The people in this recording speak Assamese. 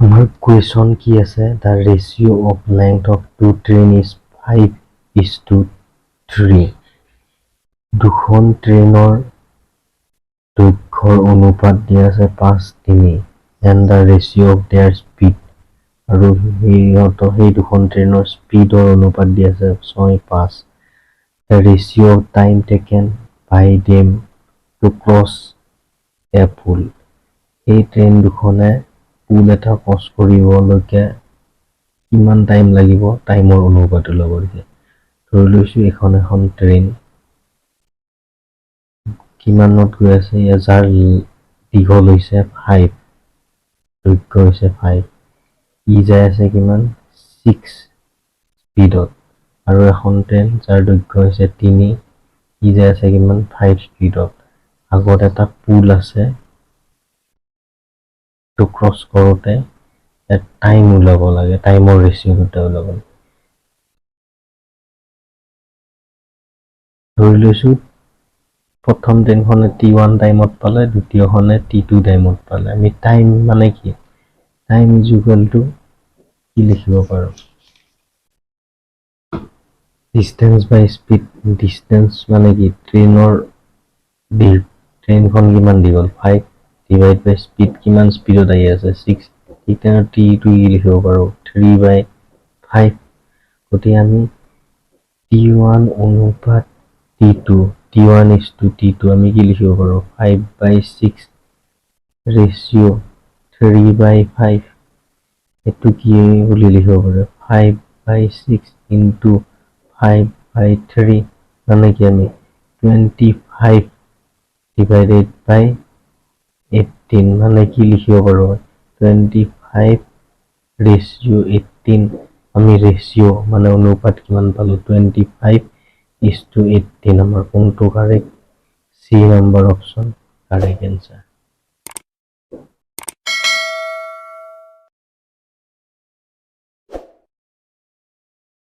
আমাৰ কুৱেশ্যন কি আছে? The ratio of length of two train is 5:3. দুখন ট্ৰেইনৰ দৈৰ্ঘ্যৰ অনুপাত দিয়া আছে 5:3 and the ratio of their speed. আৰু সেই দুখন ট্ৰেইনৰ স্পীডৰ অনুপাত দিয়া আছে 6:5. The ratio of time taken by them to cross a pool. এই ট্ৰেইন দুখনে পুল এটা ক্ৰছ কৰিবলৈকে কিমান টাইম লাগিব টাইমৰ অনুপাত ওলাব দিছে। ধৰি লৈছোঁ এখন ট্ৰেইন কিমানত গৈ আছে, যাৰ দীঘল হৈছে 5, দৈৰ্ঘ্য হৈছে 5, ই যাই আছে কিমান 6 স্পীডত, আৰু এখন ট্ৰেইন যাৰ দৈৰ্ঘ্য হৈছে 3, ই যাই আছে কিমান 5 স্পীডত। আগত এটা পুল আছে, টো ক্ৰছ কৰোঁতে টাইম ওলাব লাগে, টাইমৰ ৰেচিঅ' দুটা ওলাব লাগে। ধৰি লৈছোঁ প্ৰথম ট্ৰেইনখনে T1 টাইমত পালে, দ্বিতীয়খনে T2 টাইমত পালে। আমি টাইম মানে কি, টাইম ইজ ইকুৱেল টু কি লিখিব পাৰোঁ, ডিষ্টেঞ্চ বাই স্পীড। ডিষ্টেঞ্চ মানে কি, ট্ৰেইনখন কিমান দীঘল 5 ডিভাইড বাই স্পীড, কিমান স্পীডত আহি আছে 6। ঠিক তেনেদৰে T2 কি লিখিব পাৰোঁ 3/5। গতিকে আমি T1 অনুপাত T2, T1:T2 আমি কি লিখিব পাৰোঁ 5/6 ৰেচিঅ' 3/5। এইটো কি বুলি লিখিব পাৰোঁ 5/6 ইনটু 5/3 মানে কি, আমি 25 ডিভাইডেড বাই 18 মানে কি লিখিব পাৰোঁ 25 ৰেচিঅ' 18। আমি ৰেচিঅ' মানে অনুপাত কিমান পালোঁ 25:18। আমাৰ কোনটো correct? C number option correct answer.